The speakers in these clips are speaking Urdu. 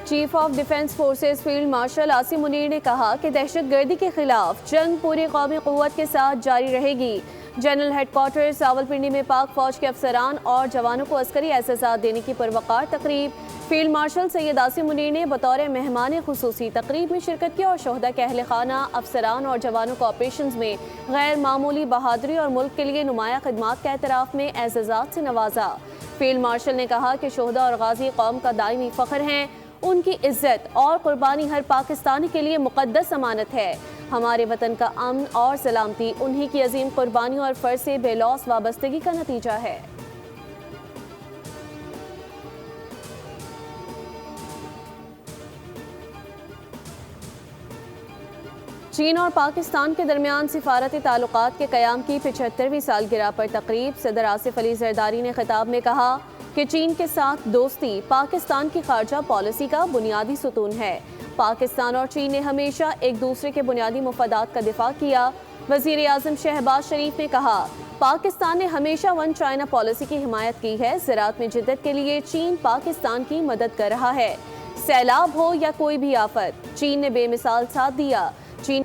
Chief of defence forces field marshal Asim Munir نے کہا کہ دہشت گردی کے خلاف جنگ پوری قومی قوت کے ساتھ جاری رہے گی۔ جنرل ہیڈ کوارٹرز راولپنڈی میں پاک فوج کے افسران اور جوانوں کو عسکری اعزازات دینے کی پروقار تقریب۔ فیلڈ مارشل سید عاصم منیر نے بطور مہمان خصوصی تقریب میں شرکت کی اور شہداء کے اہل خانہ، افسران اور جوانوں کو آپریشنز میں غیر معمولی بہادری اور ملک کے لیے نمایاں خدمات کے اعتراف میں اعزازات سے نوازا۔ فیلڈ مارشل نے کہا کہ شہداء اور غازی قوم کا دائمی فخر ہیں، ان کی عزت اور قربانی ہر پاکستانی کے لیے مقدس امانت ہے۔ ہمارے وطن کا امن اور سلامتی انہی کی عظیم قربانیوں اور فرض سے بے لوث وابستگی کا نتیجہ ہے۔ چین اور پاکستان کے درمیان سفارتی تعلقات کے قیام کی 75ویں سالگرہ پر تقریب۔ صدر آصف علی زرداری نے خطاب میں کہا کہ چین کے ساتھ دوستی پاکستان کی خارجہ پالیسی کا بنیادی ستون ہے۔ پاکستان اور چین نے ہمیشہ ایک دوسرے کے بنیادی مفادات کا دفاع کیا۔ وزیر اعظم شہباز شریف نے کہا پاکستان نے ہمیشہ ون چائنا پالیسی کی حمایت کی ہے۔ زراعت میں جدت کے لیے چین پاکستان کی مدد کر رہا ہے۔ سیلاب ہو یا کوئی بھی آفت، چین نے بے مثال ساتھ دیا۔ چین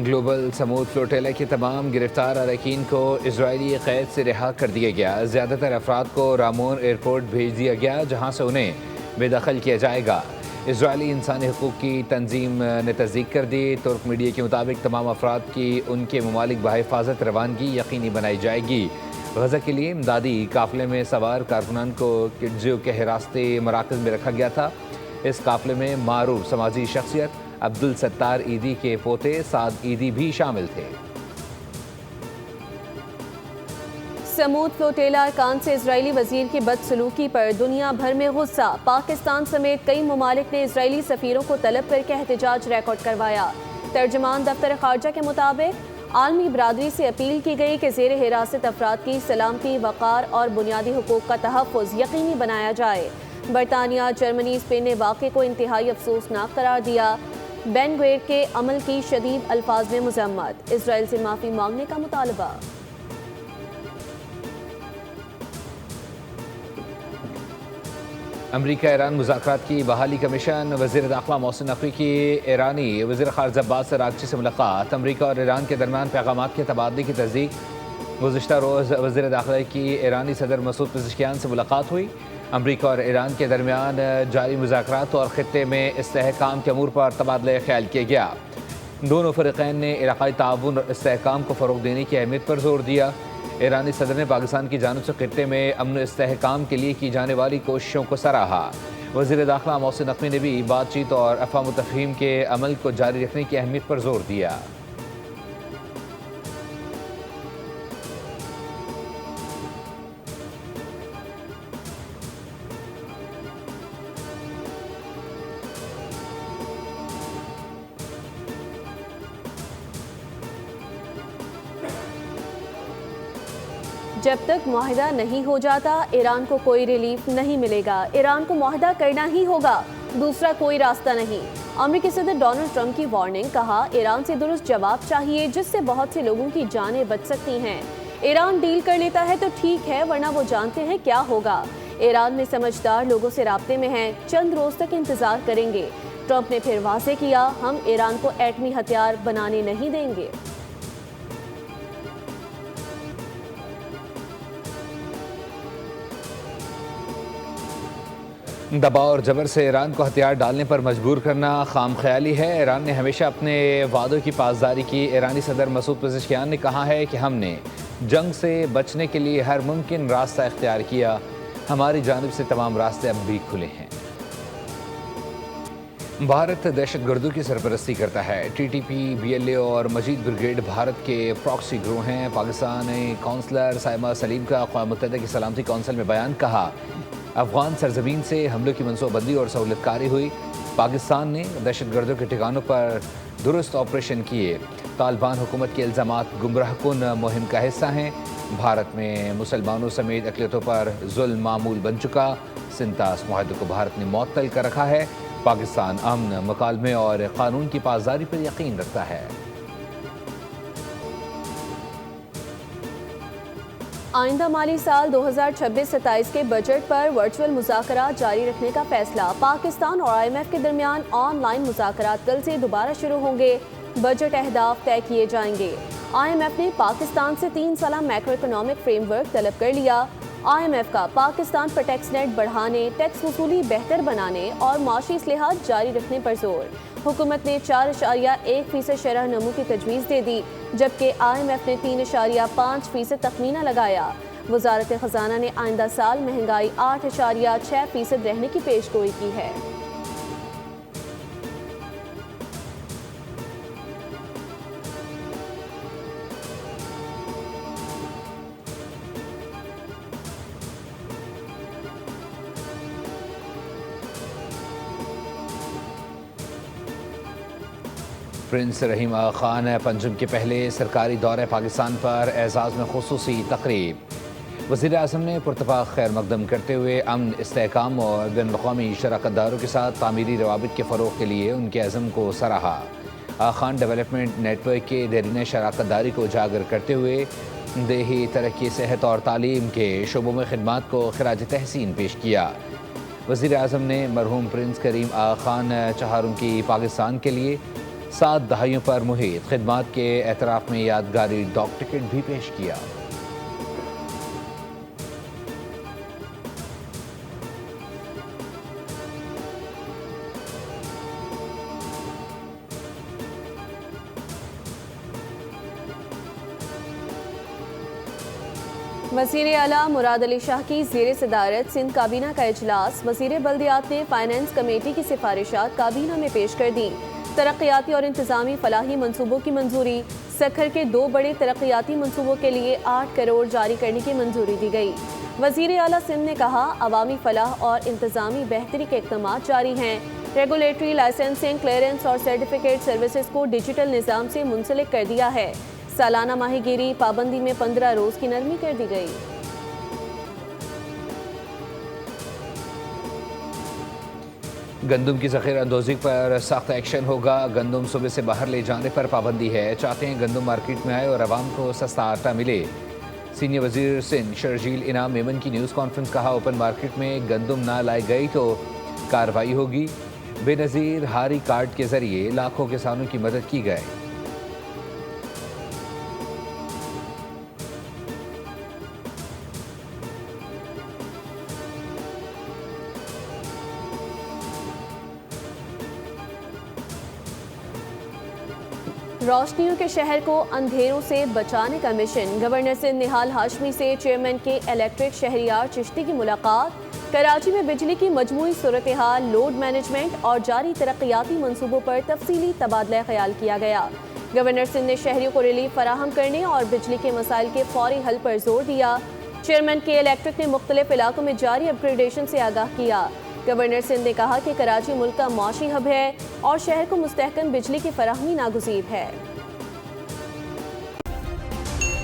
گلوبل سمود فلوٹیلا کے تمام گرفتار اراکین کو اسرائیلی قید سے رہا کر دیا گیا۔ زیادہ تر افراد کو رامون ایئرپورٹ بھیج دیا گیا جہاں سے انہیں بے دخل کیا جائے گا۔ اسرائیلی انسانی حقوق کی تنظیم نے تصدیق کر دی۔ ترک میڈیا کے مطابق تمام افراد کی ان کے ممالک بحفاظت روانگی یقینی بنائی جائے گی۔ غزہ کے لیے امدادی قافلے میں سوار کارکنان کو کڈزیو کے حراستی مراکز میں رکھا گیا تھا۔ اس قافلے میں معروف سماجی شخصیت عبدالستار عیدی کے پوتے سعد عیدی بھی شامل تھے۔ سمود فلوٹیلا ارکان سے اسرائیلی وزیر کی بدسلوکی پر دنیا بھر میں غصہ۔ پاکستان سمیت کئی ممالک نے اسرائیلی سفیروں کو طلب کر کے احتجاج ریکارڈ کروایا۔ ترجمان دفتر خارجہ کے مطابق عالمی برادری سے اپیل کی گئی کہ زیر حراست افراد کی سلامتی، وقار اور بنیادی حقوق کا تحفظ یقینی بنایا جائے۔ برطانیہ، جرمنی، اسپین نے واقعے کو انتہائی افسوسناک قرار دیا۔ بین گویر کے عمل کی شدید الفاظ میں مذمت۔ اسرائیل سے معافی مانگنے کا مطالبہ۔ امریکہ ایران مذاکرات کی بحالی کمیشن۔ وزیر داخلہ محسن نقوی کی ایرانی وزیر خارجہ عباس اراغچی سے ملاقات۔ امریکہ اور ایران کے درمیان پیغامات کے تبادلے کی تصدیق۔ گزشتہ روز وزیر داخلہ کی ایرانی صدر مسعود پزشکیان سے ملاقات ہوئی۔ امریکہ اور ایران کے درمیان جاری مذاکرات اور خطے میں استحکام کے امور پر تبادلہ خیال کیا گیا۔ دونوں فریقین نے علاقائی تعاون اور استحکام کو فروغ دینے کی اہمیت پر زور دیا۔ ایرانی صدر نے پاکستان کی جانب سے خطے میں امن و استحکام کے لیے کی جانے والی کوششوں کو سراہا۔ وزیر داخلہ محسن نقوی نے بھی بات چیت اور افہام و تفہیم کے عمل کو جاری رکھنے کی اہمیت پر زور دیا۔ جب تک معاہدہ نہیں ہو جاتا ایران کو کوئی ریلیف نہیں ملے گا۔ ایران کو معاہدہ کرنا ہی ہوگا، دوسرا کوئی راستہ نہیں۔ امریکی صدر ڈونلڈ ٹرمپ کی وارننگ۔ کہا ایران سے درست جواب چاہیے جس سے بہت سے لوگوں کی جانیں بچ سکتی ہیں۔ ایران ڈیل کر لیتا ہے تو ٹھیک ہے، ورنہ وہ جانتے ہیں کیا ہوگا۔ ایران میں سمجھدار لوگوں سے رابطے میں ہیں، چند روز تک انتظار کریں گے۔ ٹرمپ نے پھر واضح کیا ہم ایران کو ایٹمی ہتھیار بنانے نہیں دیں گے۔ دباؤ اور جبر سے ایران کو ہتھیار ڈالنے پر مجبور کرنا خام خیالی ہے۔ ایران نے ہمیشہ اپنے وعدوں کی پاسداری کی۔ ایرانی صدر مسعود پزشکیان نے کہا ہے کہ ہم نے جنگ سے بچنے کے لیے ہر ممکن راستہ اختیار کیا۔ ہماری جانب سے تمام راستے اب بھی کھلے ہیں۔ بھارت دہشت گردوں کی سرپرستی کرتا ہے۔ T T P, B L A اور مجید بریگیڈ بھارت کے پراکسی گروہ ہیں۔ پاکستانی کونسلر سائمہ سلیم کا اقوام متحدہ کی سلامتی کونسل میں بیان۔ کہا افغان سرزمین سے حملوں کی منصوبہ بندی اور سہولت کاری ہوئی۔ پاکستان نے دہشت گردوں کے ٹھکانوں پر درست آپریشن کیے۔ طالبان حکومت کے الزامات گمراہ کن مہم کا حصہ ہیں۔ بھارت میں مسلمانوں سمیت اقلیتوں پر ظلم معمول بن چکا۔ سنتاس معاہدے کو بھارت نے معطل کر رکھا ہے۔ پاکستان امن، مکالمے اور قانون کی پاسداری پر یقین رکھتا ہے۔ آئندہ مالی سال 2026-27 کے بجٹ پر ورچوئل مذاکرات جاری رکھنے کا فیصلہ۔ پاکستان اور IMF کے درمیان آن لائن مذاکرات کل سے دوبارہ شروع ہوں گے۔ بجٹ اہداف طے کیے جائیں گے۔ IMF نے پاکستان سے 3 سالہ میکرو اکنامک فریم ورک طلب کر لیا۔ IMF کا پاکستان پر ٹیکس نیٹ بڑھانے، ٹیکس وصولی بہتر بنانے اور معاشی اصلاحات جاری رکھنے پر زور۔ حکومت نے 4.1% شرح نمو کی تجویز دے دی، جبکہ IMF نے 3.5% تخمینہ لگایا۔ وزارت خزانہ نے آئندہ سال مہنگائی 8.6% رہنے کی پیش گوئی کی ہے۔ پرنس رحیم آغا خان پنجم کے پہلے سرکاری دورہ پاکستان پر اعزاز میں خصوصی تقریب۔ وزیر اعظم نے پرتپاک خیر مقدم کرتے ہوئے امن، استحکام اور بین الاقوامی شراکت داروں کے ساتھ تعمیری روابط کے فروغ کے لیے ان کے عزم کو سراہا۔ آغا خان ڈیولپمنٹ نیٹ ورک کے دیرینہ شراکت داری کو اجاگر کرتے ہوئے دیہی ترقی، صحت اور تعلیم کے شعبوں میں خدمات کو خراج تحسین پیش کیا۔ وزیر اعظم نے مرحوم پرنس کریم آغا خان چہارم کی پاکستان کے لیے 7 دہائیوں پر محیط خدمات کے اعتراف میں یادگاری ڈاک ٹکٹ بھی پیش کیا۔ وزیر اعلیٰ مراد علی شاہ کی زیر صدارت سندھ کابینہ کا اجلاس۔ وزیر بلدیات نے فائنانس کمیٹی کی سفارشات کابینہ میں پیش کر دی۔ ترقیاتی اور انتظامی فلاحی منصوبوں کی منظوری۔ سکھر کے 2 بڑے ترقیاتی منصوبوں کے لیے 8 کروڑ جاری کرنے کی منظوری دی گئی۔ وزیر اعلیٰ سندھ نے کہا، عوامی فلاح اور انتظامی بہتری کے اقدامات جاری ہیں۔ ریگولیٹری لائسنسنگ، کلیئرنس اور سرٹیفکیٹ سروسز کو ڈیجیٹل نظام سے منسلک کر دیا ہے۔ سالانہ ماہی گیری پابندی میں 15 روز کی نرمی کر دی گئی۔ گندم کی ذخیرہ اندوزی پر سخت ایکشن ہوگا۔ گندم صوبے سے باہر لے جانے پر پابندی ہے۔ چاہتے ہیں گندم مارکیٹ میں آئے اور عوام کو سستا آٹا ملے۔ سینئر وزیر سندھ شرجیل انعام میمن کی نیوز کانفرنس، کہا اوپن مارکیٹ میں گندم نہ لائی گئی تو کارروائی ہوگی۔ بے نظیر ہاری کارڈ کے ذریعے لاکھوں کسانوں کی مدد کی گئی۔ روشنیوں کے شہر کو اندھیروں سے بچانے کا مشن۔ گورنر سندھ نہال ہاشمی سے چیئرمین کے الیکٹرک شہریار چشتی کی ملاقات۔ کراچی میں بجلی کی مجموعی صورتحال، لوڈ مینجمنٹ اور جاری ترقیاتی منصوبوں پر تفصیلی تبادلہ خیال کیا گیا۔ گورنر سندھ نے شہریوں کو ریلیف فراہم کرنے اور بجلی کے مسائل کے فوری حل پر زور دیا۔ چیئرمین کے الیکٹرک نے مختلف علاقوں میں جاری اپ گریڈیشن سے آگاہ کیا۔ گورنر سندھ نے کہا کہ کراچی ملک کا معاشی ہب ہے اور شہر کو مستحکم بجلی کی فراہمی ناگزیر ہے۔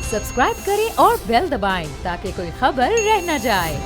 سبسکرائب کریں اور بیل دبائیں تاکہ کوئی خبر رہ نہ جائے۔